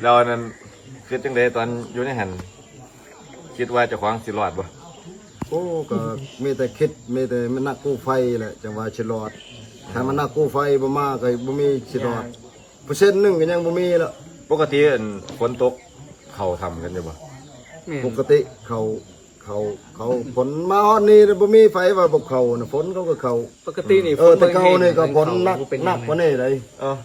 เรานั้นคือจังไดตอนอยู่ในหันคิดว่าเจะคว้าของสิรอดบ่โอ้ก็มีแต่คิดมีแต่มันนักกู้ไฟแหละจังว่าสิรอดถ้ามันนักกู้ไฟบ่มาก็บ่มีสิรอด1%ก็ยังบ่มีแล้วปกติฝนตกเขาทำกันอยู่บ่ปกติเขาฝนมาฮอดนี้บ่มีไฟว่าบ่เข้าน่ะฝนเขาก็เข้าปกตินี่แต่เขานี่ก็ฝนหนักกว่านี้เลย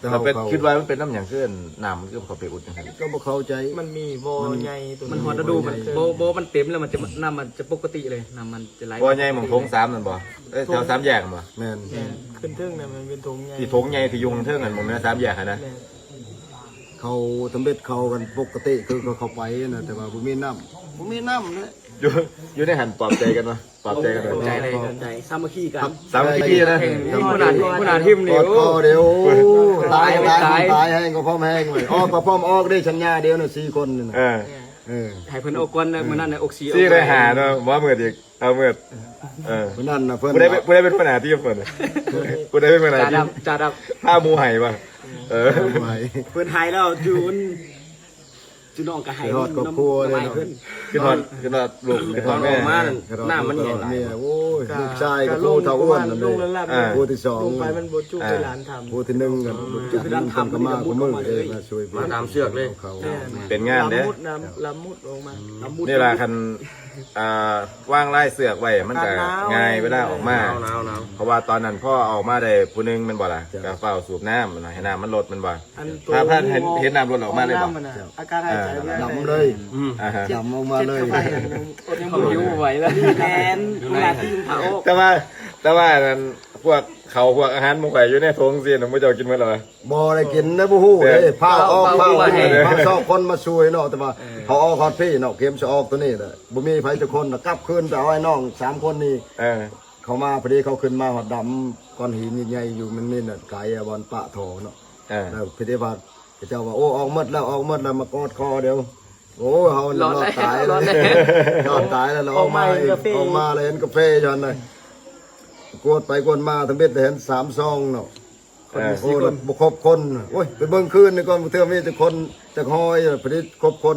แต่เป็นคิดว่ามันเป็นน้ำหยังขึ้นน้ำมันก็เขาไปอุดจังซั่นก็บ่เข้าใจมันมีโบใหญ่ตัวมันฮอดฤดูมันโบมันเต็มแล้วมันจะน้ำมันจะปกติเลยน้ำมันจะไหลบ่ใหญ่หม่องโถง3นั่นบ่แถว3แยกบ่แม่นขึ้นเทิงเนี่ยมันเป็นธงใหญ่ที่โถงใหญ่ที่ยุงเทิงกันหม่องนั้น3แยกนะเขาทำเบ็ดเขากันปกติคือเขาไปนะแต่ว่าบ่มีน้ำนะอยู่ในหันปลอบใจกันบ่ปลอบใจกันบ่ใจเลยใจสามัคคีกันสามัคคีนะขนาดทิมนี่โอ้เดี๋ยวตายแห้งก็พร้อมแห้งเลยออกก็พร้อมออกได้ชัญญาเดียวน่ะ4คนนี่นะให้เพิ่นอกวนมื้อนั้นน่ะอกสีซี่ได้หาเนาะบ่มื้ออีกเอามื้อมื้อนั้นน่ะเพิ่นผู้ใดเป็นหัวหน้าทีมเพิ่นผู้ใดเป็นหัวหน้าทีมจ่าดับถ้าหมู่ไห้บ่เพิ่นหายแล้วจูน้องก็หายฮอดครอบครัวเลยขึ้นฮอดลูกขึ้นฮอดแม่หน้ามันใหญ่แม่โอ้ยลูกชายก็ผู้เฒ่าอ้วนนั่นเลยผู้ที่2ลงไปมันบ่จุให้หลานทำผู้ที่1กันจุดนั้นทำก็มาก็มือเลยมาช่วยมาตามเชือกเลยเป็นงานเด้ลำมุดลงมานี่ล่ะคันวางไล่เสือกไว้มันก็ง่ายเวลาออกมาเพราะว่าตอนนั้นพ่อออกมาได้ผู้นึงมันบ่ล่ะก็เฝ้าสูบน้ำให้น้ำมันลดมันบ่ถ้าเห็นน้ำลดออกมาเลยบ่อาการหายใจดำเลยดำออกมาเลยเขาอยู่ไหวแล้วแทนเวลาที่เผาแต่ว่านั้นพวกอาหารหมูไก่อยู่ในท้องเสียนผมจะกินเมื่อไหร่บ่ได้กินนะบ่ฮู้เด้ผ้าออกผ้าชอบคนมาช่วยเนาะแต่ว่าเขาออกฮอดพี่เนาะเข็มจะออกตัวนี้น่ะบ่มีไผจักคนน่ะกลับคืนไปเอาไอ้น้อง3คนนี้เขามาพอดีเขาขึ้นมาฮอดดำก้อนหินใหญ่ๆอยู่มันมีน่ะไก่บอนปะโถเนาะแล้วพิธีวัดเจ้าว่าโอ้ออกหมดแล้วมากอดคอเดี๋ยวโอ้เฮารอดตายแล้วเราออกมาเลยเห็นกาแฟย้อนเลยกวดไปกวดมาทั้งเบ็ดเห็น3ซองเนาะโอ้บ่ครบคนโอ้ยไปเบิ่งคืนนี่ก่อนเทื่อมีแต่คนจักฮอยพอดีครบคน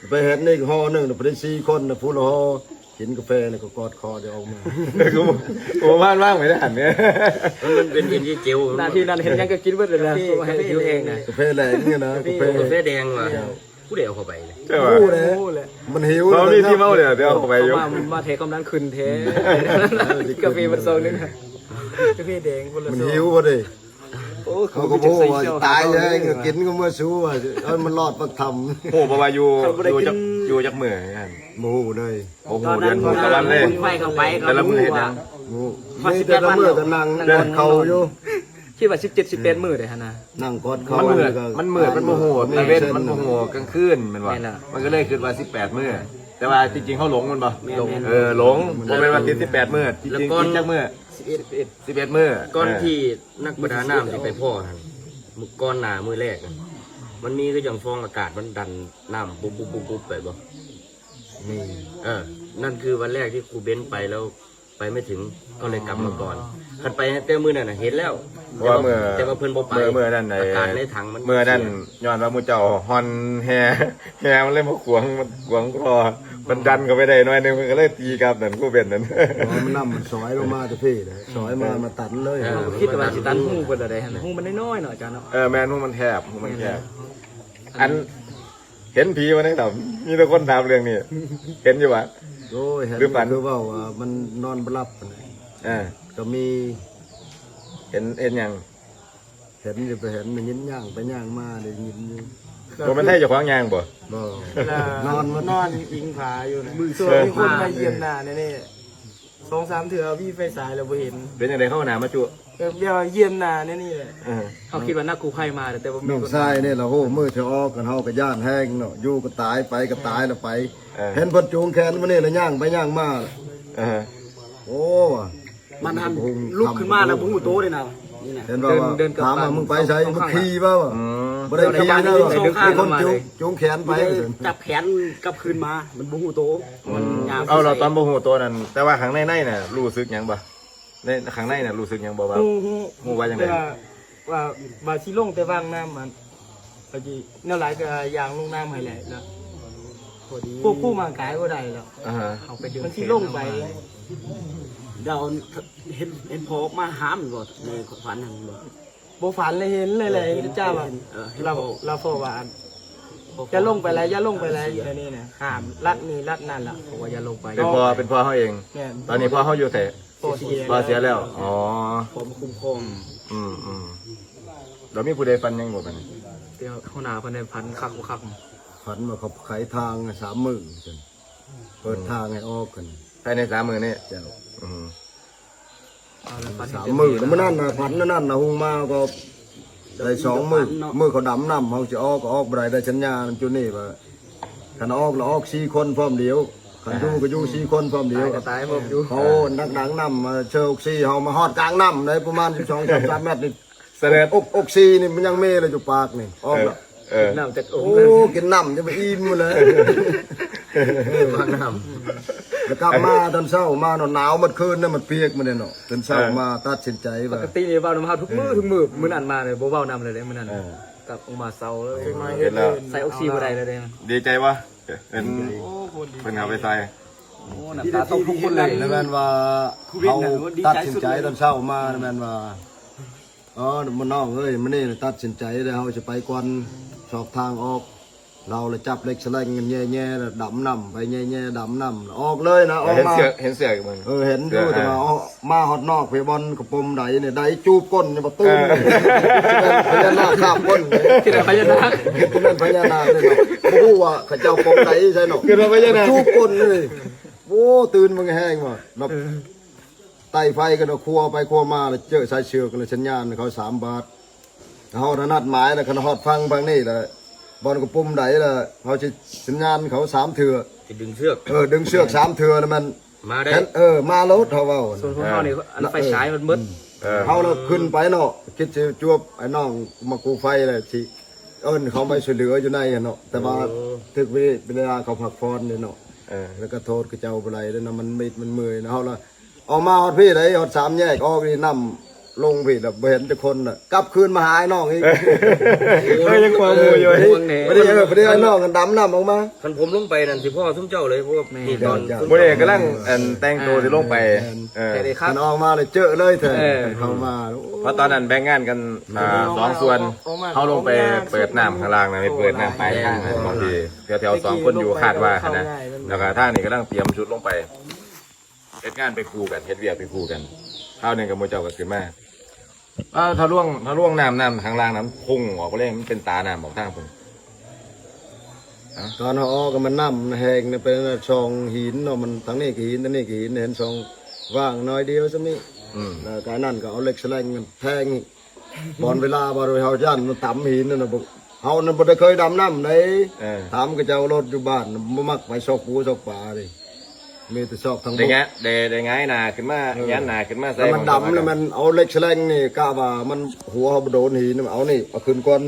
ไปเห็นนี่ฮอนึงพอดี4คนน่ะผู้ละฮอกินกาแฟนี่ก็กอดคอเดี๋ยวออกมากูว่างไม่ได้หันเนี่ยมันเป็นที่เจียวหน้าที่นั้นเห็นยังก็กินเบิดเลยนะให้กินเองนะกาแฟแดงนี่นะกาแฟแดงว่ะผู้เดียวเข้าไปเลยมันหิวเรามีที่เมาเนี่ยเดี๋ยวเข้าไปยกมาเทกำลังขึ้นเทกาแฟมันโซนนึงกาแฟแดงคนละมันหิวบ่ดิเขาก็พูดว่าตายเลยกินก็เมื่อชูว่ามันรอดมาทำโอ้ประมาณอยู่จักมือกันโมโหเลยโอ้โหเดือนตะวันเลยไฟเข้าไปแต่ละมือเห็นยังไม่แต่ละมือก็นั่งกอดเขาอยู่คิดว่า17-18มื้อได้ฮะนะนั่งกอดเขามันมืดมันโมโหตะเวนมันโมโหกลางคืนมันว่ามันก็เลยคิดว่า18มื้อแต่ว่าจริงๆเขาหลงมันป่ะหลงบ่เป็นว่าติด18มื้อจริงๆจักมื้อ11มื้อก้อนที่นักประดาน้ำที่ไปพ่อหั่นก้อนหน้ามื้อแรกมันมีก็อย่างฟองอากาศมันดันน้ำปุ๊บไปบ่นี่นั่นคือวันแรกที่ครูเบ้นไปแล้วไปไม่ถึงก็เลยกลับมาก่อนขันไปเต้มือนั่นเห็นแล้วว่าแต่ว่าเพิ่นบ่ไปเมื่อนั่นอากาศในถังมันเมื่อนั่นย้อนว่ามูเจ้าฮอนแฮมันเลยมาขวงคอมันดันก็ไปได้หน่อยนึงมันก็เลยตีกับนั่นกูเป็นนั่นมันน้ำมันสอยลงมาจะพี่เลยสอยมาตัดเลยคิดว่าสิตันหูเป็นอะไรฮะหูมันน้อยๆหน่อยจ้าเนาะแม่นหูมันแคบอันเห็นผีวันนี้ครับมีแต่คนถามเรื่องนี้เห็นอยู่ปะโอ้ยเห็นคือว่ามันนอนบลับก็มีเห็นอย่างเห็นอยู่ไปเห็นมันยินย่างไปย่างมาเลยยินอยู่บ่มันให้เจ้าของย่างบ่นอนอิงผาอยู่นะส่วนมีคนมาเยี่ยมหน้านี่2-3เถื่อพี่ไฟสายเราบ่เห็นเป็นยังไงเข้าหนามาจุเดี๋ยวเยี่ยมหน้านี่แหละเขาคิดว่านักกู้ภัยมาแต่ว่าน้องชายนี่เราโหมือเทออกกันเฮาก็ย่านแห้งเนาะอยู่ก็ตายไปก็ตายแล้วไปเห็นเพิ่นจูงแขนมานี่แล้วย่างไปย่างมาโอ้มันหันลุกขึ้นมาแล้วบ่ฮู้โตเลยนะเห็นว่าถามว่ามึงไปใช้มึงขี่ป่าวบ่ได้ขี่นะมีคนจูงแขนไปจับแขนกลับคืนมามันบ่ฮู้โตมันเอาเราตอนบ่ฮู้โตนั่นแต่ว่าข้างในน่ะรู้สึกหยังบ่ในข้างในน่ะรู้สึกหยังบ่ว่าฮู้ว่าจังได๋ว่าสิลงแต่วางน้ำมันไป ก็จีแนวหลายก็ยางลงน้ำให้แหละแล้วพวกผู้มากายก็ได้แล้ว เอาไปดึง มันที่ลงไป เดาเห็นพอมาหามบ่ในฝันนั่นบ่ โบฝันเลยเห็นเลยเจ้าว่าเราโฟวานจะลงไปแล้วจะลงไปแล้วอย่างนี้นะห้ามรัดนี่รัดนั่นล่ะ บอกว่าอย่าลงไป เป็นพ่อเขาเอง แม่น ตอนนี้พ่อเขาอยู่แต่ โฟเสีย พ่อเสียแล้วอ๋อ ผมคุ้มครอง เรามีผู้ใดฟันยังบ่บัดนี้ เดี๋ยวข้างหน้าเพิ่นได้พันคักบ่คัก ฝันว่าเขาไขทาง3 มื้อจังเปิดทางให้ออกกัน ภายใน3 มื้อนี้ เจ้า อืม เอาแล้วฝัน 3 มื้อแล้วมื้อนั้นน่ะฝันนั่นน่ะหุงมาก็ได้2 มื้อมื้อเขาดำน้ำเขาจะออกก็ออกบ่ได้ได้สัญญาณจุดนี้ว่าคันออกแล้วออก4 คนพร้อมเดียวคันอยู่ก็อยู่4 คนพร้อมเดียว ตายผมอยู่ เขานักหนังน้ำมาเชิญอกซีเขามาฮอดกลางน้ำเลยประมาณ12-13 เมตรนี่ เสด็จ อกซีนี่มันยังเมเลยอยู่ปากนี่ออกแล้ว น้ำจากอ โอ้ งค์ กินน้ำจะไปอิ่มมาเลย วางน้ แล้วกลับมาตอนเช้ามาหนาวมันคืนนั่นมันเปียกมันเนี่ยเนาะตอนเช้ามาตัดสินใจ ป ว่าก ตินี่เว้านำเฮาทุกมื้อมื้อนั้นมาเลยบ่เว้านำเลยเด้มื้อนั้นกลับออกมาเซาเลย เห็นแล้ว ใส่ออกซิบ่ได้เลยเด้ ดีใจวะเป็นเป็นเอาไปใส่ โอ้น้ำตาตกทุกคนเลย แล้วแม่นว่าเขาตัดสินใจตอนเช้ามาแล้วแม่นว่าอ๋อมันน้องเอ้ยมันนี่ตัดสินใจแล้วเขาจะไปก่อนสอบทางออก เราเลยจับเล็กสลังเงินแย่ๆดำน้ำไปแย่ๆดำน้ำออกเลยนะออก เห็น มา เสือกมึง เห็นดูแต่ว่ามาฮอดนอกไปบอลกระปมไดเนี่ยไดจูบก้นเนี่ยมาตื้นพญานาคข้ามก้น ที่ไหนพญานาค ที่นั่นพญานาคเลยเนาะบ่ฮู้ว่าเขาเจ้าปมไดใช่เนาะ คือเราพญานาค จูบก้นเลยโอ้ตื่นมึงแห้งว่ะแบบไต่ไฟกันเอาครัวไปครัวมาแล้วเจอสายเชือกเลยสัญญาณเขา3 บาทเขานัดหมายแล้วเขาฮอดฟังบางนี่แหละบอลกระปุ่มไดล่ะเขาจะสัญญาณเขา3 เถื่อ ำจะดึงเชือก ดึงเชือก3 เถื่อแล้วมัน มาได้ มาแล้วเขาเว้า ส่วนของเฮานี่อันไฟฉายมันมืด เขาเราขึ้นไปเนาะคิดจะจวบไอ้น้องมากูไฟเลยสิเขาไปช่วยเหลืออยู่ในเนาะแต่ว่าถึกเวลาเขาพักฟอนเนี่ยเนาะแล้วก็โทษกับเจ้าอะไรแล้วนะมันมิดมันเมื่อยนะเขาละออกมาฮอดพี่ไหนฮอด3 แยกออกนี่นำลงพี่แบบเห็นทุกคนน่ะกลับคืนมาหาไอ้น้องอีก ยังความมูอยู่ ไม่ได้ไอ้น้องกันดำน้ำออกมา คันผมลงไปนั่นสิพ่อทุ่มเจ้าเลยเพราะว่านี่ตอน โมเดลกำลังแต่งตัวที่ลงไปมันออกมาเลยเจอเลยเถอะเข้ามา เพราะตอนนั้นแบ่งงานกัน2 ส่วนเขาลงไปเปิดน้ำข้างล่างนะไม่เปิดน้ำปลายทางบางทีแถว2 คนอยู่คาดว่านะแล้วก็ท่านี่กำลังเตรียมชุดลงไปเฮ็ดงานไปคู่กันเฮ็ดเวียกไปคู่กันข้าวหนึ่งกับโมเจ้าก็ขึ้นมาถ้าล่วงน้ำข้างล่างน้ำพุ่งออกไปเลยมันเป็นตาน้ำออกทางพุ่ง ตอนเขาออกก็มันน้ำแหงเป็นช่องหินเนาะมันทั้งนี้หินทั้งนี้หินเห็นช่องว่างน้อยเดียวซะนี่แล้วการนั่นก็เอาเหล็กแฉลงแทงบอลเวลาบอลเขาจันมันต่ำหินนั่นนะเขานั่นบ่ได้เคยดำน้ำเลยถามก็เจ้ารถอยู่บ้านบ่มักไปซอกปูซอกป่าเลยมีแต่ซอกทางบ ได้ง่ายนาขึ้นมายันนาขึ้นมาใส่ แล้วมันดำแล้วมันเอาเหล็กแฉลงนี่กะว่ามันหัวเขาโดนหินเอานี่เอาขึ้นก่อน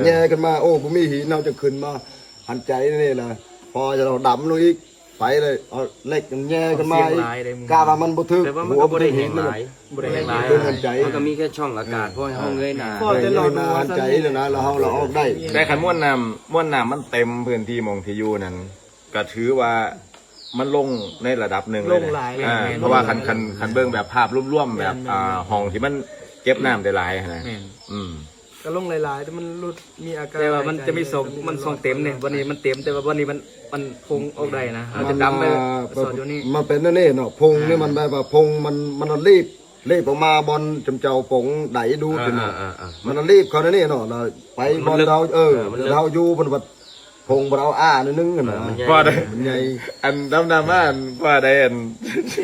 แย่ขึ้นมาโอ้บ่มีหินเอาจะขึ้นมาหันใจนี่แหละพอจะเราดำลงอีกไปเลยเอาเหล็กมันแย่ขึ้นมาอีกกะว่ามันบ่ถึก แต่ว่ามัน หัว ก็ บ่ บ่ ถึ ได้ ก แห้ หิ ง น ห มัน ลาย บ่ได้แรงหลาย มันก็มีแค่ช่องอากาศเพราะห้องเงยหนา เลยมาหันใจเลยนะเราออกได้ แต่ขันม้วนน้ำมันเต็มพื้นที่มองที่อยู่นั้นก็ถือว่ามันลงในระดับหนึ่งเลยเพราะว่าคันเบิ่งแบบภาพร่วมๆแบบห้องที่มันเก็บน้ำได้หลายนะก็ลงหลายๆแต่มันรุดมีอาการ แต่ว่ามันจะมีสองมันสองเต็มเนี่ยวันนี้มันเต็มแต่ว่าวันนี้มันพงออกได้นะเราจะดำไปสอดอยู่นี่ มันเป็นนี่เนาะพงนี่มันแบบว่าพงมันรีบออกมาบอลจำเจ้าปงไดดูขึ้นมันรีบเขาเนี่ยเนาะเราไปบอลเราเราอยู่บนวัดพงเรานึงกันนะ ก็ได้ มันใหญ่ อันดำว่าว่าได้อัน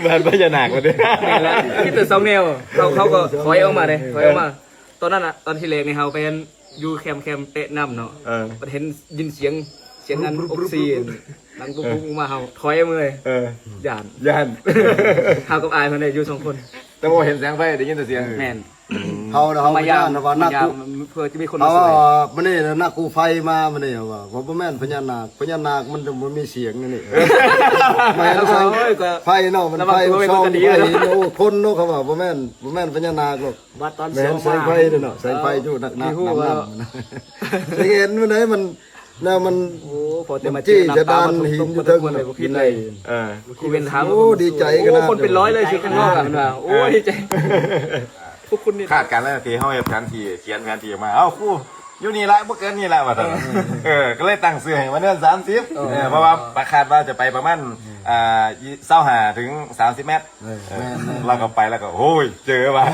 บ้านพญานาคมาด้วย นี่แหละคิดแต่สองแนวเขาก็ถอยออกมาเลยถอยออกมาตอนนั้นอ่ะตอนที่แรกนี่เขาเป็นอยู่แคมเตะน้ำเนาะมันเห็นยินเสียงอันออกซิเจนหลังปุ๊บมาเขาถอยมาเลยย่าน ย่าน เขากับอายมันเลยอยู่2 คน แต่พอเห็นแสงไฟได้ยินแต่เสียง แม่น เขาเฮาพยานว่านักกู เพื่อจะมีคน เขา มาช่วย มื้อนี้นักกูไฟมามื้อนี้ว่าบ่แม่นพญานาคมันจะบ่มีเสียงนี่แม่นไฟเนาะมันไฟซ่องไฟโอ้คนเนาะเขาว่าบ่แม่นพญานาคหรอก บัดตอน แม่นแสงไฟเนาะแสงไฟอยู่นักเห็นมื้อไหนมันแล้วมัน โอ้พอจะมา จี้จะดานหินอยู่เทิง เลยบ่คิดเลย กูเป็นถาม โอ้ดีใจกันนะ คนเป็นร้อยเลยคือข้างนอกอ่ะมันว่าโอ้ดีใจพวกคุณนี่ คาดการณ์แล้วทีเฮาเฮ็ดแผนที่เขียนแผนที่ออกมาเอ้าครูอยู่นี่ละบ่เกินนี่ละว่าซั่นก็เลยตั้งชื่อให้ว่าเดือน30เพราะว่าประคาดว่าจะไปประมาณ25ถึง30เมตรเราก็ไปแล้วก็โอ้ยเจอว่า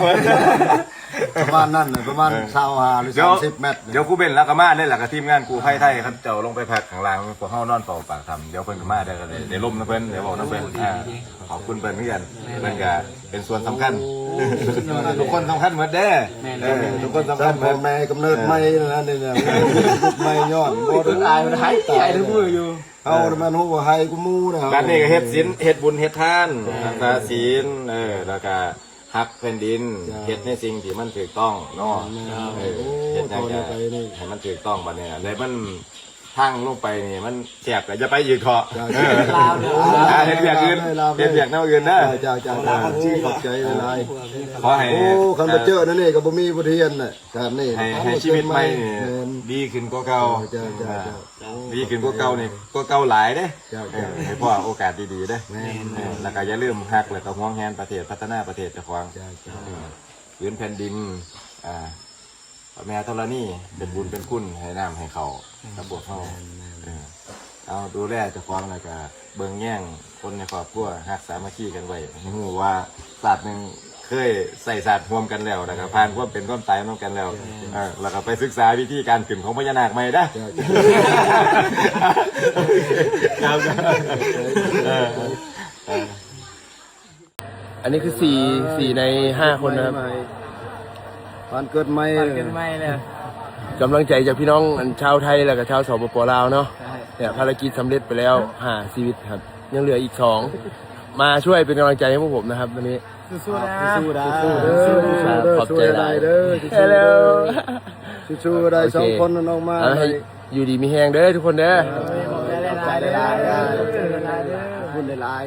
ประมาณนั้นน่ะประมาณ25หรือ30เมตร เดี๋ยวกูเบนแล้วก็มาเล่นหลักกับทีมงานกูไพ่ไทยครับเจ้าลงไปพักข้างล่างพวกเฮานอนเป่าปากทำเดี๋ยวเพิ่นก็มาได้กันเลยเดี๋ยวล่มนะเพิ่นเดี๋ยวบอกนะเพิ่นขอบคุณเพิ่นเหมือนกันเพิ่นก็เป็นส่วนสำคัญทุกคนสำคัญหมดเด้ทุกคนสำคัญหม พ่อ ด แม่กำเนิดใหม่นะนี่เนี่ยใหม่ย้อนบ่ได้ ตายมันหายใจทั้งมืออยู่ เอามันฮู้ว่าให้กูมูนะ การนี้ก็เฮ็ดศีลเฮ็ดบุญเฮ็ดทานศีลแล้วก็ฮักแผ่นดินเฮ็ดในสิ่งที่มันถูกต้องเนาะเฮ็ดอย่างจะให้มันถูกต้องบัดนี้แล้วมันทางลงไปนี่มันแคบก็จะไปอีกเถาะเฮ็ดอย่างอื่นเฮ็ดอย่างแนวอื่นนะ จ้าขอบใจหลาย ขอให้ โอ้คันบ่เจอนั่นนี่ก็บ่มีบ่เรียนน่ะการนี่ ให้ชีวิตใหม่นี่ดีขึ้นกว่าเก่าดีขึ้นกว่าเก่านี่กว่าเก่าหลายเด้ให้พ่อโอกาสดีๆเด้แล้วก็อย่าลืมฮักแล้วก็ห่วงแหนประเทศพัฒนาประเทศเจ้าของพื้นแผ่นดินพระแม่ธรณีเป็นบุญเป็นคุณให้น้ำให้เขาตะบวกเขาเอาดูแลเจ้าของแล้วก็เบิ่งแย่งคนในครอบครัวฮักสามัคคีกันไว้หูว่าศาสตร์หนึ่งเคยใส่ศาสตร์ร่วมกันแล้วนะครับผ่านความเป็นความตายร่วมกันแล้วแล้วก็ไปศึกษาวิธีการขึ้นของพญานาคใหม่ได้อันนี้คือ4ใน 5 คนนะครับ บ้านเกิดใหม่ กันไม่เลย กำลังใจจากพี่น้องชาวไทยแล้วก็ชาวสปปลาวเนาะเนี่ยภารกิจสำเร็จไปแล้ว5ชีวิตครับ ยังเหลืออีก 2 มาช่วยเป็นกำลังใจให้พวกผมนะครับวันนี้ สู้ๆนะ สู้ได้ขอบใจหลายเด้อสู้ได้2คนน้องมา เอาให้อยู่ดีมีแฮงเด้อทุกคนเด้อ ได้หลายๆ บุญหลาย